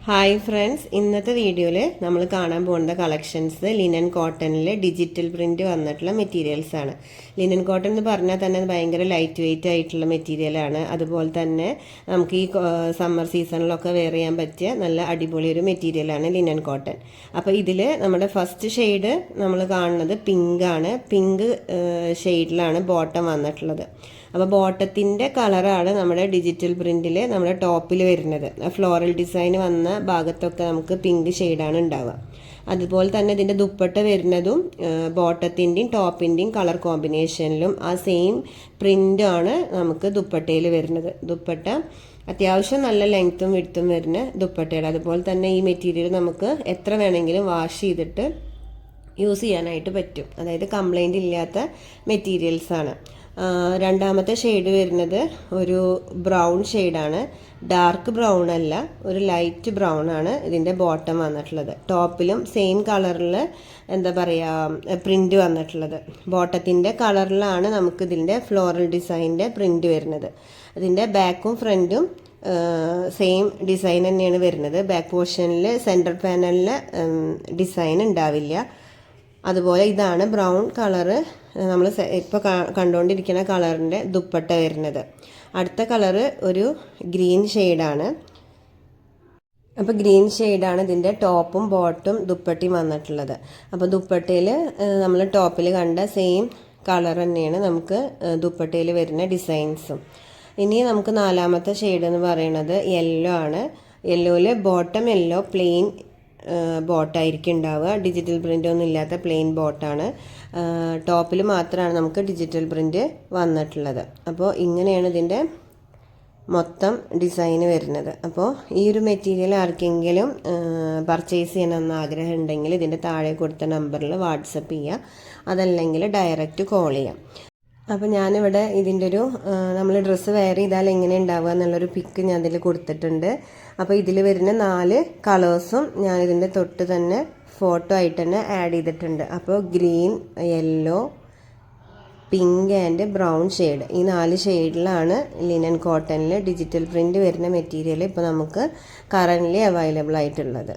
Hi friends, ഇന്നത്തെ വീഡിയോയിൽ നമ്മൾ കാണാൻ പോകുന്ന കളക്ഷൻസ് ലിനൻ കോട്ടണിൽ ഡിജിറ്റൽ പ്രിൻറ്റ് വന്നിട്ടുള്ള മെറ്റീരിയൽസ് ആണ്. ലിനൻ കോട്ടൺ എന്ന് പറഞ്ഞാൽ തന്നെ ഭയങ്കര ലൈറ്റ് വെയിറ്റ് ആയിട്ടുള്ള മെറ്റീരിയലാണ്. അതുപോലെ തന്നെ നമുക്ക് ഈ സമ്മർ സീസണിലൊക്കെ വെയർ ചെയ്യാൻ പറ്റിയ നല്ല അടിപൊളി ഒരു മെറ്റീരിയലാണ് ലിനൻ കോട്ടൺ. അപ്പോൾ ഇതിൽ നമ്മുടെ ഫസ്റ്റ് ഷെയ്ഡ് നമ്മൾ കാണുന്നത് പിങ്ക് ആണ്. പിങ്ക് ഷെയ്ഡിലാണ് ബോട്ടം വന്നിട്ടുള്ളത്. അപ്പോൾ ബോട്ടത്തിൻ്റെ കളറാണ് നമ്മുടെ ഡിജിറ്റൽ പ്രിൻറ്റിൽ നമ്മുടെ ടോപ്പിൽ വരുന്നത്. ഫ്ലോറൽ ഡിസൈൻ വന്ന ഭാഗത്തൊക്കെ നമുക്ക് പിങ്ക് ഷെയ്ഡാണ് ഉണ്ടാവുക. അതുപോലെ തന്നെ ഇതിൻ്റെ ദുപ്പട്ട വരുന്നതും ബോട്ടത്തിൻ്റെയും ടോപ്പിൻ്റെയും കളർ കോമ്പിനേഷനിലും ആ സെയിം പ്രിൻ്റാണ് നമുക്ക് ദുപ്പട്ടയിൽ വരുന്നത്. ദുപ്പട്ട അത്യാവശ്യം നല്ല ലെങ്ത്തും വിഡ്ത്തും വരുന്ന ദുപ്പട്ടയാണ്. അതുപോലെ തന്നെ ഈ മെറ്റീരിയൽ നമുക്ക് എത്ര വേണമെങ്കിലും വാഷ് ചെയ്തിട്ട് യൂസ് ചെയ്യാനായിട്ട് പറ്റും. അതായത് കംപ്ലൈൻറ്റ് ഇല്ലാത്ത മെറ്റീരിയൽസാണ്. രണ്ടാമത്തെ ഷെയ്ഡ് വരുന്നത് ഒരു ബ്രൗൺ ഷെയ്ഡാണ്. ഡാർക്ക് ബ്രൗൺ അല്ല, ഒരു ലൈറ്റ് ബ്രൗൺ ആണ് ഇതിൻ്റെ ബോട്ടം വന്നിട്ടുള്ളത്. ടോപ്പിലും സെയിം കളറിൽ എന്താ പറയുക പ്രിൻ്റ് വന്നിട്ടുള്ളത്. ബോട്ടത്തിൻ്റെ കളറിലാണ് നമുക്ക് ഇതിൻ്റെ ഫ്ലോറൽ ഡിസൈനിൻ്റെ പ്രിൻ്റ് വരുന്നത്. അതിൻ്റെ ബാക്കും ഫ്രണ്ടും സെയിം ഡിസൈൻ തന്നെയാണ് വരുന്നത്. ബാക്ക് പോർഷനിൽ സെൻറ്റർ പാനലിൽ ഡിസൈൻ ഉണ്ടാവില്ല. അതുപോലെ ഇതാണ് ബ്രൗൺ കളറ് നമ്മൾ ഇപ്പോൾ കണ്ടുകൊണ്ടിരിക്കുന്ന കളറിൻ്റെ ദുപ്പട്ട വരുന്നത്. അടുത്ത കളറ് ഒരു ഗ്രീൻ ഷെയ്ഡാണ്. അപ്പോൾ ഗ്രീൻ ഷെയ്ഡാണ് ഇതിൻ്റെ ടോപ്പും ബോട്ടും ദുപ്പട്ടയും വന്നിട്ടുള്ളത്. അപ്പോൾ ദുപ്പട്ടയിൽ നമ്മൾ ടോപ്പിൽ കണ്ട സെയിം കളർ തന്നെയാണ് നമുക്ക് ദുപ്പട്ടയിൽ വരുന്ന ഡിസൈൻസും. ഇനി നമുക്ക് നാലാമത്തെ ഷെയ്ഡ് എന്ന് പറയുന്നത് യെല്ലോ ആണ്. യെല്ലോയിൽ ബോട്ടം യെല്ലോ പ്ലെയിൻ ബോട്ടായിരിക്കും ഉണ്ടാവുക. ഡിജിറ്റൽ പ്രിൻ്റ് ഒന്നും ഇല്ലാത്ത പ്ലെയിൻ ബോട്ടാണ്. ടോപ്പിൽ മാത്രമാണ് നമുക്ക് ഡിജിറ്റൽ പ്രിൻ്റ് വന്നിട്ടുള്ളത്. അപ്പോൾ ഇങ്ങനെയാണ് ഇതിൻ്റെ മൊത്തം ഡിസൈന് വരുന്നത്. അപ്പോൾ ഈ ഒരു മെറ്റീരിയൽ ആർക്കെങ്കിലും പർച്ചേസ് ചെയ്യണമെന്ന് ആഗ്രഹം ഉണ്ടെങ്കിൽ ഇതിൻ്റെ താഴെ കൊടുത്ത നമ്പറിൽ വാട്സപ്പ് ചെയ്യുക, അതല്ലെങ്കിൽ ഡയറക്റ്റ് കോൾ ചെയ്യാം. അപ്പോൾ ഞാനിവിടെ ഇതിൻ്റെ ഒരു നമ്മൾ ഡ്രസ്സ് വെയർ ചെയ്താൽ എങ്ങനെ ഉണ്ടാവുക എന്നുള്ളൊരു പിക്ക് ഞാൻ ഇതിൽ കൊടുത്തിട്ടുണ്ട്. അപ്പോൾ ഇതിൽ വരുന്ന 4 കളേഴ്സും ഞാൻ ഇതിൻ്റെ തൊട്ട് തന്നെ ഫോട്ടോ ആയിട്ട് തന്നെ ആഡ് ചെയ്തിട്ടുണ്ട്. അപ്പോൾ green, yellow, pink and brown shade, ഈ 4 ഷെയ്ഡിലാണ് ലിനൻ കോട്ടണിൽ ഡിജിറ്റൽ പ്രിൻ്റ് വരുന്ന മെറ്റീരിയൽ ഇപ്പോൾ നമുക്ക് കറൻ്റ്ലി അവൈലബിൾ ആയിട്ടുള്ളത്.